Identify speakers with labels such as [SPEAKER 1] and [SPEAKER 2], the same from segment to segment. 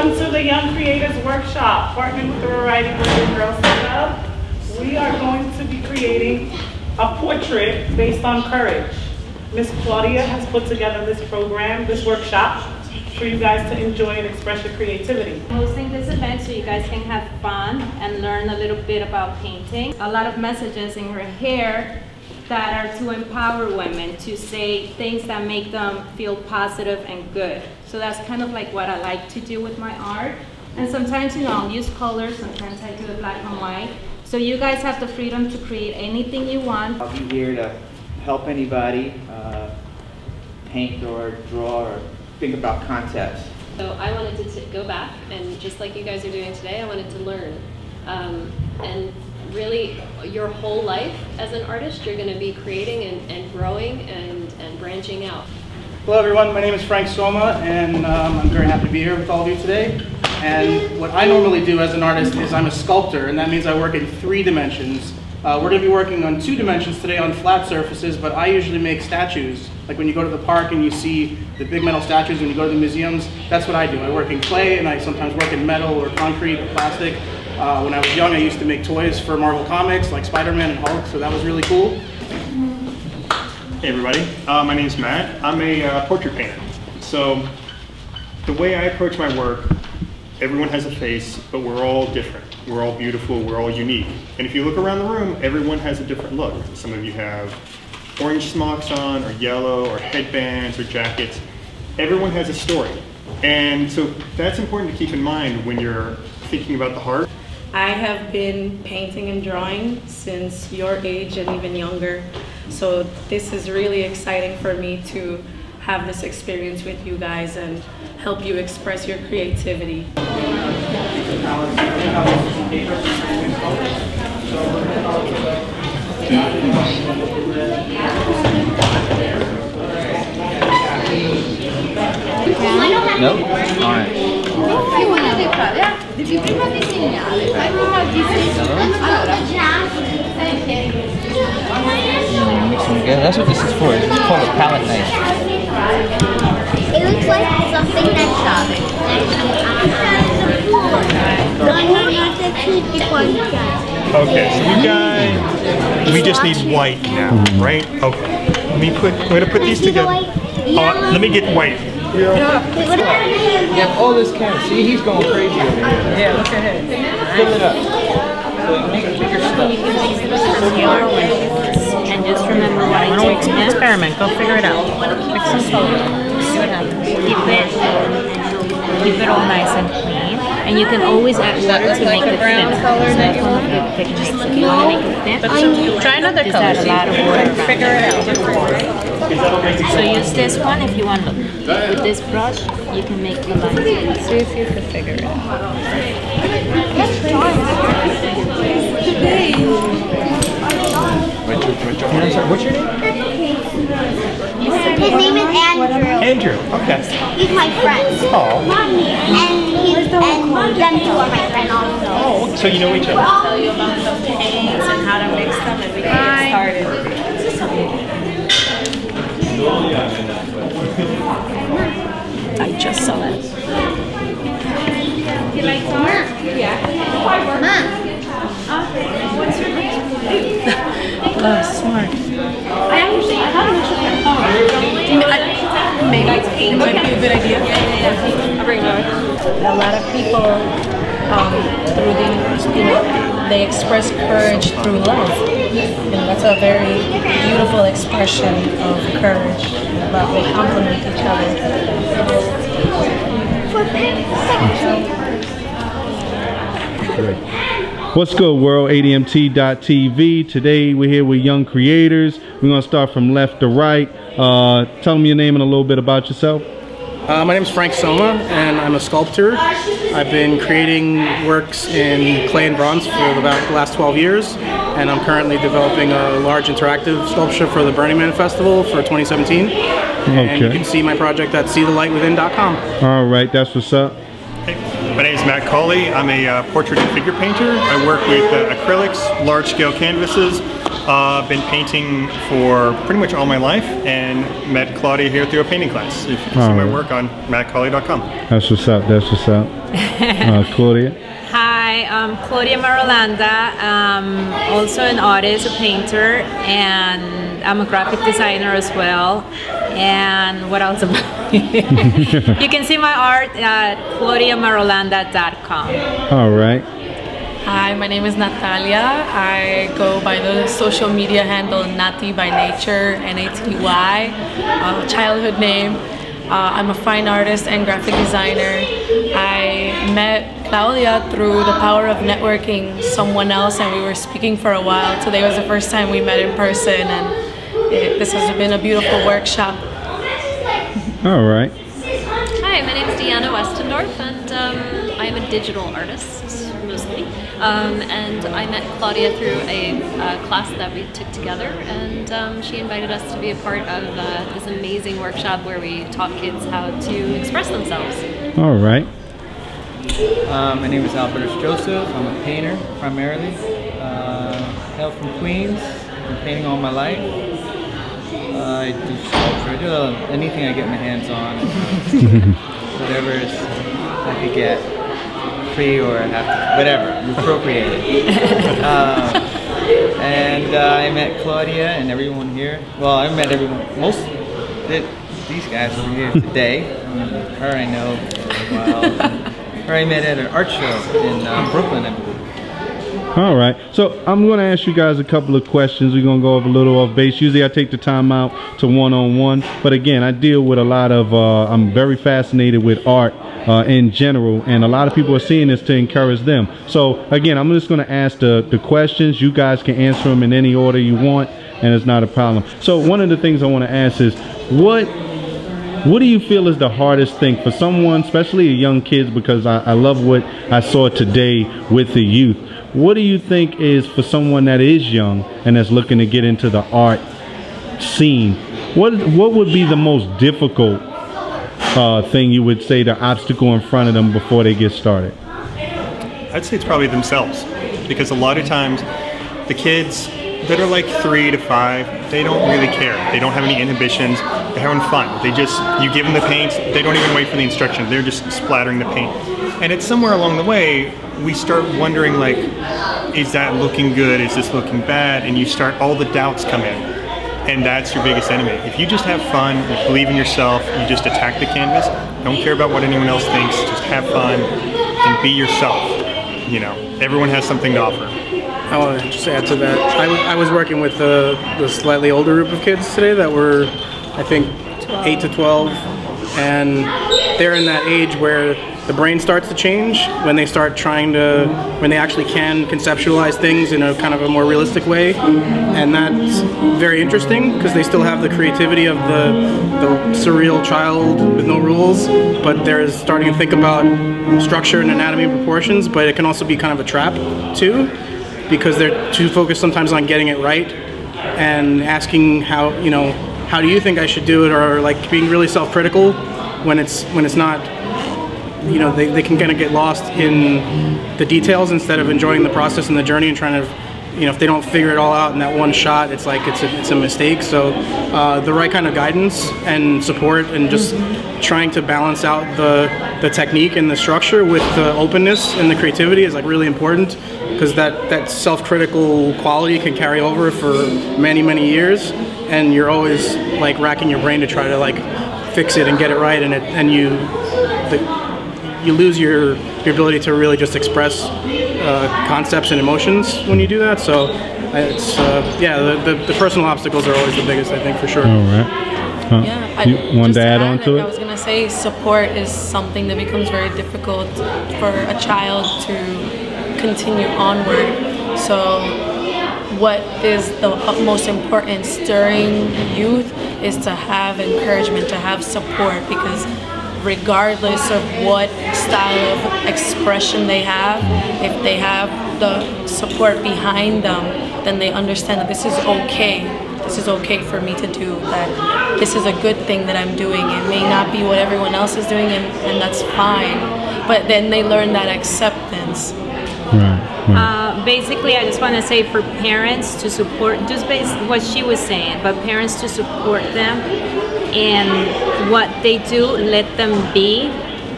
[SPEAKER 1] Welcome to the Young Creators Workshop, partnering with the Variety Boys and Girls Club. We are going to be creating a portrait based on courage. Miss Claudia has put together this program, this workshop, for you guys to enjoy and express your creativity.
[SPEAKER 2] Hosting this event so you guys can have fun and learn a little bit about painting. A lot of messages in her hair that are to empower women to say things that make them feel positive and good. So that's kind of like what I like to do with my art. And sometimes, you know, I'll use colors, sometimes I do it black and white. So you guys have the freedom to create anything you want.
[SPEAKER 3] I'll be here to help anybody paint or draw or think about concepts.
[SPEAKER 4] So I wanted to go back and just like you guys are doing today, I wanted to learn. And really your whole life as an artist, you're going to be creating and growing and branching out.
[SPEAKER 5] Hello everyone, my name is Frank Somma and I'm very happy to be here with all of you today. And what I normally do as an artist is I'm a sculptor, and that means I work in 3 dimensions. We're going to be working on 2 dimensions today on flat surfaces, but I usually make statues. Like when you go to the park and you see the big metal statues, when you go to the museums, that's what I do. I work in clay and I sometimes work in metal or concrete or plastic. When I was young, I used to make toys for Marvel Comics like Spider-Man and Hulk, so that was really cool.
[SPEAKER 6] Hey everybody, my name's Matt. I'm a portrait painter. So the way I approach my work, everyone has a face, but we're all different. We're all beautiful, we're all unique. And if you look around the room, everyone has a different look. Some of you have orange smocks on, or yellow, or headbands, or jackets. Everyone has a story. And so that's important to keep in mind when you're thinking about the heart.
[SPEAKER 7] I have been painting and drawing since your age and even younger. So this is really exciting for me to have this experience with you guys and help you express your creativity.
[SPEAKER 3] Nope. All right.
[SPEAKER 8] Devi prima disegnare, fai prima disegnare. Allora,
[SPEAKER 3] Yeah, that's what this is for. It's called a palette knife.
[SPEAKER 8] it looks like something that's sharp.
[SPEAKER 6] Okay, so we just need white now, right? Okay. We're gonna put these together. Let me get white.
[SPEAKER 3] Yeah, all this can. See, he's going crazy over here. Yeah, look ahead. Fill it up. So make bigger stuff.
[SPEAKER 2] And just remember what it takes. Experiment, go figure it out. Mix some color, see what happens. Keep it all nice and clean. And you can always add water to make it thin. Color that you want to make it thin. But try another color. Just add a lot of water. Figure it out. So use this one if you want. With this brush, you can make the line. See if you can figure it out.
[SPEAKER 6] What's your name?
[SPEAKER 8] His name is Andrew.
[SPEAKER 6] Andrew, okay.
[SPEAKER 8] He's my friend.
[SPEAKER 6] Oh.
[SPEAKER 8] And them 2 are my friend also.
[SPEAKER 6] Oh, so you know each other.
[SPEAKER 2] I'll tell you about the paints and how to mix them and we can get started. I just saw it. You like art? Yeah. Mom. What's your name? Oh, smart. I actually haven't maybe it might be a good idea. I'll bring it over.
[SPEAKER 7] A lot of people through the university, they express courage through love. And that's a very beautiful expression of courage. But they complement each other.
[SPEAKER 9] What's good, world? ADMT.TV. Today we're here with young creators. We're gonna start from left to right. Tell them your name and a little bit about yourself.
[SPEAKER 5] My name is Frank Somma and I'm a sculptor. I've been creating works in clay and bronze for about the last 12 years, and I'm currently developing a large interactive sculpture for the Burning Man Festival for 2017. And you can see my project at seethelightwithin.com.
[SPEAKER 9] All right, that's what's up.
[SPEAKER 6] Hey. My name is Matt Cauley. I'm a portrait and figure painter. I work with acrylics, large-scale canvases. I've been painting for pretty much all my life, and met Claudia here through a painting class. You can see my work on mattcauley.com.
[SPEAKER 9] That's what's up. That's what's up. Claudia.
[SPEAKER 2] Hi, I'm Claudia Marulanda. Also an artist, a painter, and I'm a graphic designer as well. And what else about me? You can see my art at claudiamarulanda.com.
[SPEAKER 9] All right.
[SPEAKER 7] Hi, my name is Natalia. I go by the social media handle Natybynature, N-A-T-Y, childhood name. I'm a fine artist and graphic designer. I met Claudia through the power of networking someone else, and we were speaking for a while. Today was the first time we met in person, and this has been a beautiful workshop.
[SPEAKER 9] All right.
[SPEAKER 4] Hi, my name is Deanna Westendorf, and I am a digital artist, mostly. And I met Claudia through a class that we took together, and she invited us to be a part of this amazing workshop where we taught kids how to express themselves.
[SPEAKER 9] All right.
[SPEAKER 3] My name is Albertus Joseph. I'm a painter, primarily. Hail from Queens. Been painting all my life. I do sculpture. I do anything I get my hands on. Whatever I could get. Free or have to, whatever, appropriate it. And I met Claudia and everyone here. Well, I met everyone, most these guys over here today. Her I know well. Her I met at an art show in Brooklyn, I believe.
[SPEAKER 9] All right, so I'm going to ask you guys a couple of questions. We're going to go a little off base. Usually I take the time out to one-on-one, but again, I deal with a lot of, I'm very fascinated with art in general, and a lot of people are seeing this to encourage them. So again, I'm just going to ask the questions. You guys can answer them in any order you want, and it's not a problem. So one of the things I want to ask is, what do you feel is the hardest thing for someone, especially young kids, because I love what I saw today with the youth. What do you think is, for someone that is young and that's looking to get into the art scene, what would be the most difficult thing you would say, the obstacle in front of them before they get started?
[SPEAKER 6] I'd say it's probably themselves, because a lot of times the kids that are like 3 to 5, they don't really care. They don't have any inhibitions. They're having fun. You give them the paints, they don't even wait for the instructions. They're just splattering the paint. And it's somewhere along the way, we start wondering, like, is that looking good? Is this looking bad? And you start, all the doubts come in. And that's your biggest enemy. If you just have fun, you believe in yourself, you just attack the canvas, don't care about what anyone else thinks, just have fun and be yourself. You know, everyone has something to offer.
[SPEAKER 5] I want to just add to that. I was working with the slightly older group of kids today that were, I think, 8 to 12, and they're in that age where the brain starts to change when they start when they actually can conceptualize things in a kind of a more realistic way, and that's very interesting because they still have the creativity of the surreal child with no rules, but they're starting to think about structure and anatomy and proportions, but it can also be kind of a trap too, because they're too focused sometimes on getting it right and asking how do you think I should do it, or like being really self-critical when it's not. They can kind of get lost in the details instead of enjoying the process and the journey and trying to, if they don't figure it all out in that one shot, it's like it's a mistake. So the right kind of guidance and support, and just trying to balance out the technique and the structure with the openness and the creativity is like really important, because that self-critical quality can carry over for many years, and you're always like racking your brain to try to like fix it and get it right, and you lose your ability to really just express concepts and emotions when you do that. So it's the personal obstacles are always the biggest, I think, for sure.
[SPEAKER 9] All right. You wanted to add on to it?
[SPEAKER 7] I was going to say support is something that becomes very difficult for a child to continue onward. So what is the utmost importance during youth is to have encouragement, to have support, because regardless of what style of expression they have, if they have the support behind them, then they understand that this is okay. This is okay for me to do, that this is a good thing that I'm doing. It may not be what everyone else is doing, and that's fine. but then they learn that acceptance.
[SPEAKER 2] Basically, I just want to say for parents to support, just based what she was saying, but parents to support them and what they do, let them be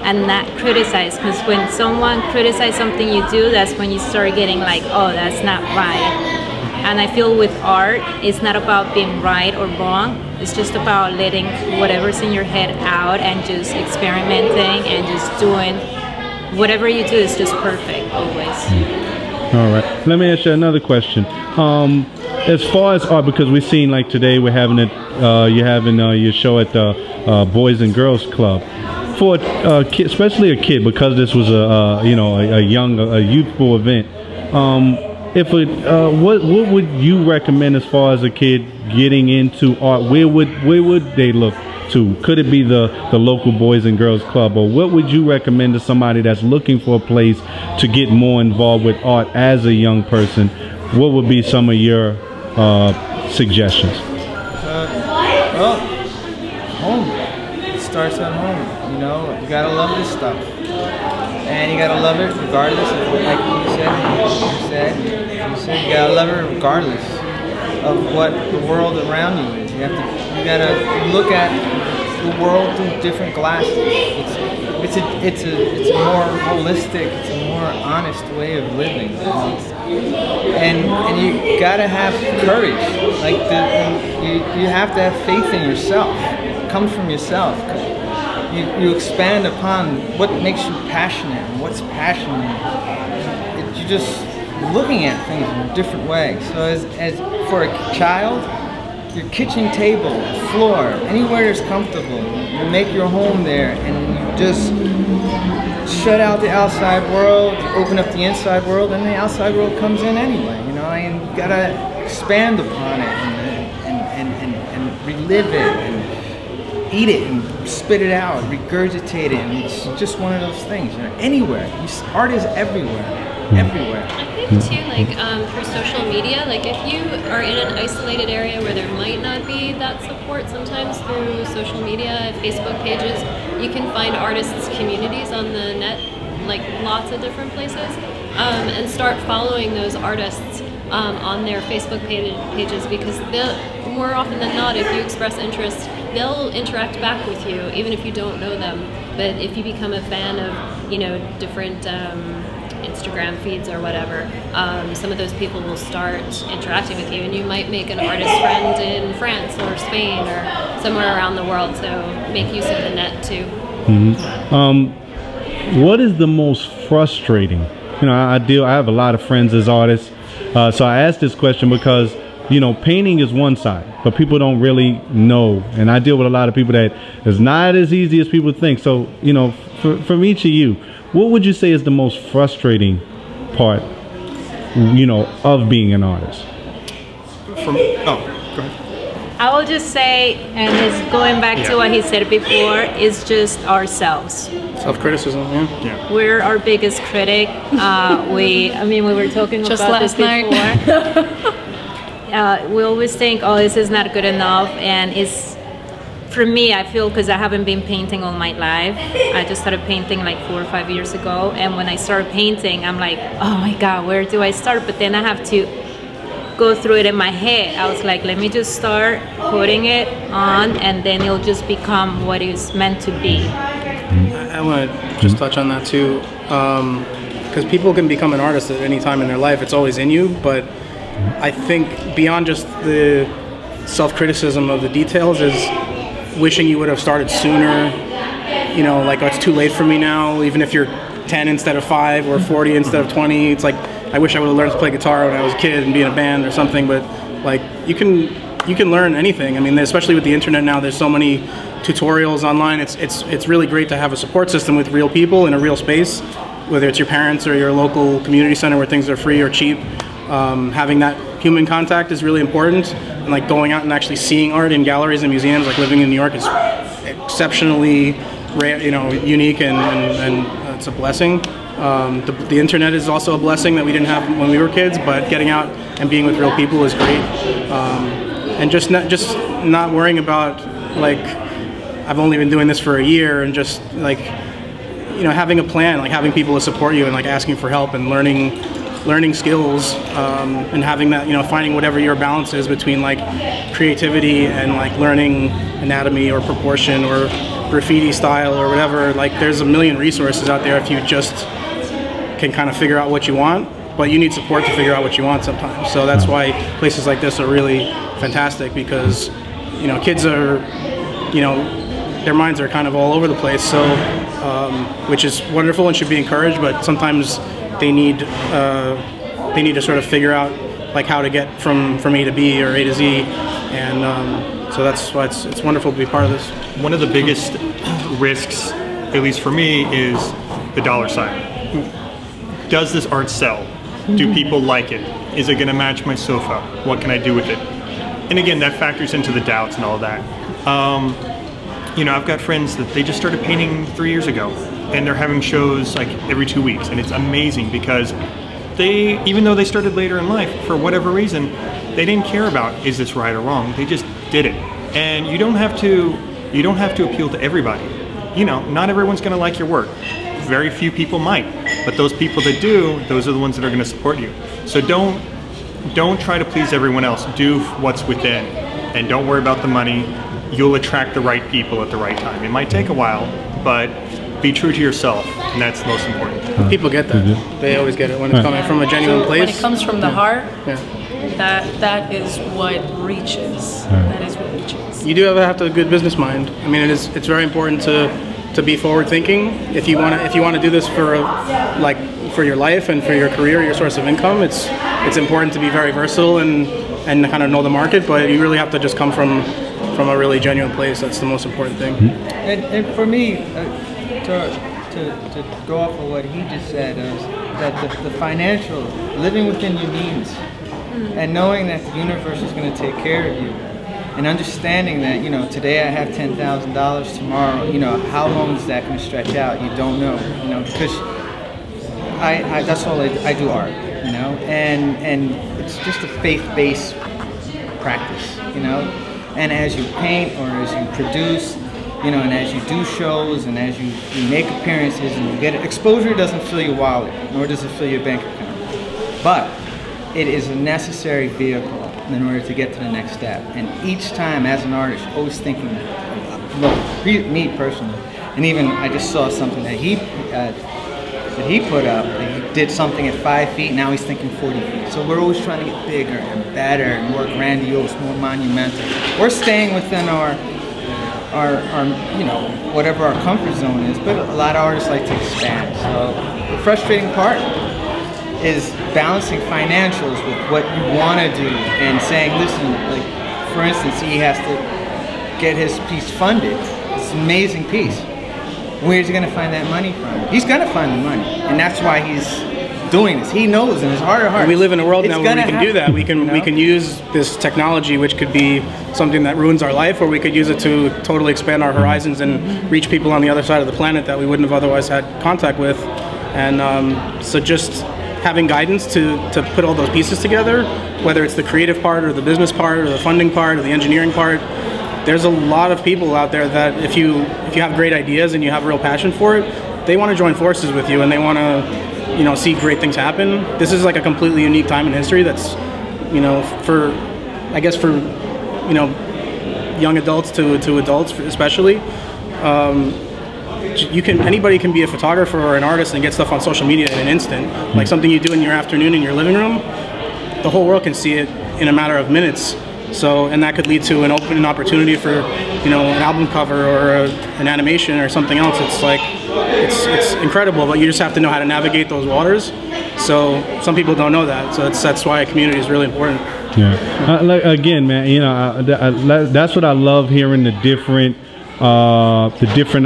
[SPEAKER 2] and not criticize. Because when someone criticizes something you do, that's when you start getting like, oh, that's not right. And I feel with art, it's not about being right or wrong. It's just about letting whatever's in your head out and just experimenting and just doing whatever you do is just perfect always.
[SPEAKER 9] All right. Let me ask you another question. As far as art, because we've seen like today we're having it, you're having your show at the Boys and Girls Club. For a kid, especially a kid, because this was a youthful event. What would you recommend as far as a kid getting into art? Where would they look to? Could it be the local Boys and Girls Club, or what would you recommend to somebody that's looking for a place to get more involved with art as a young person? What would be some of your suggestions?
[SPEAKER 3] Well, home. It starts at home. You know, you gotta love this stuff, and you gotta love it regardless of, like you said, you gotta love it regardless of what the world around you is. You gotta look at the world through different glasses. It's a more holistic, it's a more honest way of living. And you gotta have courage. Like you have to have faith in yourself. It comes from yourself. You expand upon what makes you passionate and what's passionate. You're just looking at things in a different way. So as for a child, your kitchen table, floor, anywhere that's comfortable, you make your home there, and you just shut out the outside world, open up the inside world, and the outside world comes in anyway, you know, and you gotta expand upon it and relive it and eat it and spit it out, regurgitate it, and it's just one of those things, you know, anywhere. Art is everywhere. Everywhere.
[SPEAKER 4] I think too, like through social media, like if you are in an isolated area where there might not be that support, sometimes through social media, Facebook pages, you can find artists' communities on the net, like lots of different places, and start following those artists on their Facebook pages, because they'll, more often than not, if you express interest, they'll interact back with you, even if you don't know them. But if you become a fan of, you know, different Instagram feeds or whatever, some of those people will start interacting with you, and you might make an artist friend in France or Spain or somewhere around the world. So make use of the net too.
[SPEAKER 9] What is the most frustrating? You know, I have a lot of friends as artists, so I asked this question because, you know, painting is one side, but people don't really know, and I deal with a lot of people that it's not as easy as people think. So, you know, from each of you, what would you say is the most frustrating part, you know, of being an artist?
[SPEAKER 6] Go ahead.
[SPEAKER 2] I will just say, and it's going back to what he said before, is just ourselves.
[SPEAKER 5] Self-criticism, yeah.
[SPEAKER 2] We're our biggest critic. We were talking
[SPEAKER 7] just
[SPEAKER 2] about this
[SPEAKER 7] last
[SPEAKER 2] before.
[SPEAKER 7] night.
[SPEAKER 2] We always think, oh, this is not good enough, and it's, for me, I feel, because I haven't been painting all my life. I just started painting like 4 or 5 years ago, and when I started painting, I'm like, oh my God, where do I start? But then I have to go through it in my head. I was like, let me just start putting it on, and then it'll just become what it's meant to be.
[SPEAKER 5] I want to just touch on that too, because people can become an artist at any time in their life. It's always in you, but I think beyond just the self-criticism of the details is wishing you would have started sooner, you know, like, oh, it's too late for me now, even if you're 10 instead of 5 or 40 instead of 20. It's like, I wish I would have learned to play guitar when I was a kid and be in a band or something. But like, you can learn anything. I mean, especially with the internet now, there's so many tutorials online. It's really great to have a support system with real people in a real space, whether it's your parents or your local community center where things are free or cheap. Having that human contact is really important, and like going out and actually seeing art in galleries and museums, like living in New York, is exceptionally rare, you know, unique, and it's a blessing. The internet is also a blessing that we didn't have when we were kids, but getting out and being with real people is great, and just not worrying about, like, I've only been doing this for a year, and just like you know, having a plan, like having people to support you and like asking for help and learning skills, and having that, you know, finding whatever your balance is between like creativity and like learning anatomy or proportion or graffiti style or whatever. Like there's a million resources out there if you just can kind of figure out what you want, but you need support to figure out what you want sometimes. So that's why places like this are really fantastic, because, you know, kids are, you know, their minds are kind of all over the place, so which is wonderful and should be encouraged, but sometimes they need to sort of figure out like how to get from A to B or A to Z, and so that's why it's wonderful to be part of this.
[SPEAKER 6] One of the biggest risks, at least for me, is the dollar sign. Does this art sell? Do people like it? Is it going to match my sofa? What can I do with it? And again, that factors into the doubts and all of that. You know, I've got friends that they just started painting 3 years ago, and they're having shows like every 2 weeks, and it's amazing because they, even though they started later in life, for whatever reason, they didn't care about is this right or wrong. They just did it, and you don't have to appeal to everybody. You know, not everyone's going to like your work. Very few people might, but those people that do, those are the ones that are going to support you. So don't try to please everyone else. Do what's within, and don't worry about the money. You'll attract the right people at the right time. It might take a while, but be true to yourself, and that's the most important.
[SPEAKER 5] People get that. They always get it when it's coming from a genuine place.
[SPEAKER 7] When it comes from the heart,
[SPEAKER 5] yeah.
[SPEAKER 7] that is what reaches. That is what reaches.
[SPEAKER 5] You do have to have a good business mind. I mean, it's very important to be forward thinking. If you want to do this for your life and for your career, your source of income, it's important to be very versatile and kind of know the market. But you really have to just come from a really genuine place. That's the most important thing.
[SPEAKER 3] And for me, to go off of what he just said, is that the financial, living within your means, and knowing that the universe is going to take care of you, and understanding that, you know, today I have $10,000, tomorrow, you know, how long is that going to stretch out? You don't know, you know, because that's all I do, art, you know, and it's just a faith-based practice, you know, and as you paint or as you produce, you know, and as you do shows and as you make appearances and you get it, exposure doesn't fill your wallet, nor does it fill your bank account, but it is a necessary vehicle in order to get to the next step. And each time as an artist, always thinking, well, me personally, and even I just saw something that he put up, that he did something at 5 feet, now he's thinking 40 feet. So we're always trying to get bigger and better and more grandiose, more monumental. We're staying within our you know, whatever our comfort zone is, but a lot of artists like to expand. So the frustrating part is balancing financials with what you want to do and saying, listen, like for instance, he has to get his piece funded. It's an amazing piece. Where's he going to find that money from? He's going to find the money, and that's why he's doing this. He knows in his heart of hearts.
[SPEAKER 5] We live in a world now where we can do that. We can we can use this technology, which could be something that ruins our life, or we could use it to totally expand our horizons and reach people on the other side of the planet that we wouldn't have otherwise had contact with. And so just having guidance to put all those pieces together, whether it's the creative part or the business part or the funding part or the engineering part, there's a lot of people out there that if you have great ideas and you have a real passion for it, they want to join forces with you and they want to, you know, see great things happen. This is like a completely unique time in history that's, you know, for, I guess for, you know, young adults to adults especially. Anybody can be a photographer or an artist and get stuff on social media in an instant. Like something you do in your afternoon in your living room, the whole world can see it in a matter of minutes. So, and that could lead to an opportunity for, you know, an album cover or an animation or something else. It's like, it's incredible, but you just have to know how to navigate those waters. So some people don't know that. So that's why a community is really important.
[SPEAKER 9] Yeah. Again, man, you know, that's what I love hearing, the different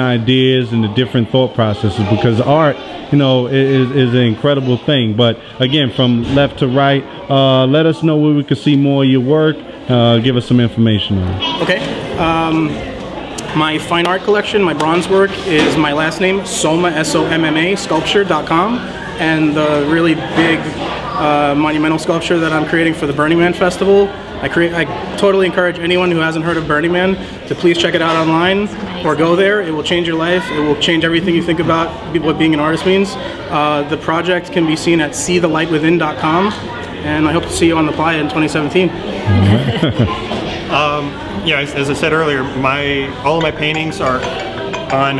[SPEAKER 9] ideas and the different thought processes, because art, you know, is an incredible thing. But again, from left to right, let us know where we can see more of your work. Give us some information on it.
[SPEAKER 5] Okay. My fine art collection, my bronze work, is my last name, Somma, S-O-M-M-A, sculpture.com, and the really big monumental sculpture that I'm creating for the Burning Man Festival. I totally encourage anyone who hasn't heard of Burning Man to please check it out online. or go there. It will change your life. It will change everything you think about what being an artist means. The project can be seen at seethelightwithin.com, and I hope to see you on the playa in 2017.
[SPEAKER 6] Yeah, as I said earlier, all of my paintings are on.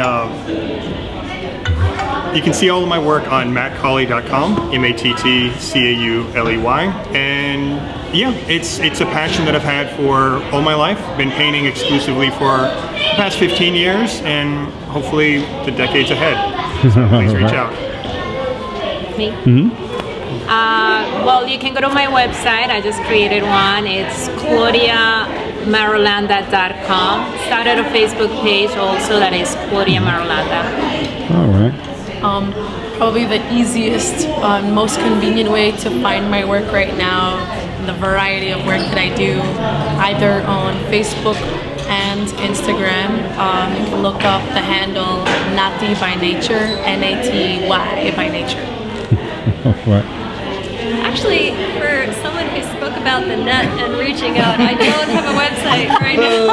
[SPEAKER 6] You can see all of my work on mattcauley.com, MATTCAULEY, and yeah, it's a passion that I've had for all my life. I've been painting exclusively for the past 15 years, and hopefully the decades ahead. So please reach out.
[SPEAKER 2] Me? Well, you can go to my website. I just created one. It's ClaudiaMarulanda.com. Started a Facebook page also that is Claudia Marulanda.
[SPEAKER 9] All right.
[SPEAKER 7] Probably the easiest, most convenient way to find my work right now, the variety of work that I do, either on Facebook and Instagram. You can look up the handle Natybynature, N-A-T-Y by nature.
[SPEAKER 9] Right.
[SPEAKER 4] Actually, for someone who spoke about the net and reaching out, I don't have a website right now.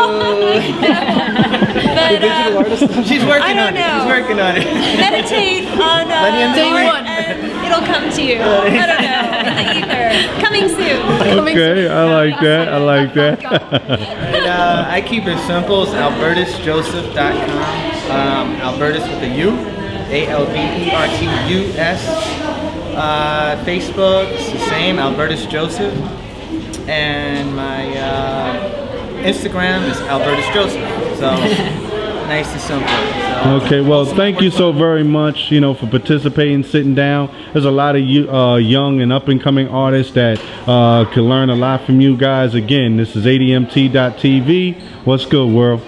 [SPEAKER 4] But,
[SPEAKER 3] digital artist? She's working on it. She's working on it.
[SPEAKER 4] Meditate on
[SPEAKER 7] Day one.
[SPEAKER 4] and it'll come to you. I don't know. In the ether. Coming soon.
[SPEAKER 9] Okay, I like that. I like that.
[SPEAKER 3] And, I keep it simple. It's AlbertusJoseph.com. Albertus with a U. ALBERTUS. Facebook, it's the same, Albertus Joseph. And my Instagram is Albertus Joseph. So nice and simple. So,
[SPEAKER 9] okay, well, thank you so very much, for participating, sitting down. There's a lot of young and up-and-coming artists that can learn a lot from you guys. Again, this is ADMT.TV. What's good, world?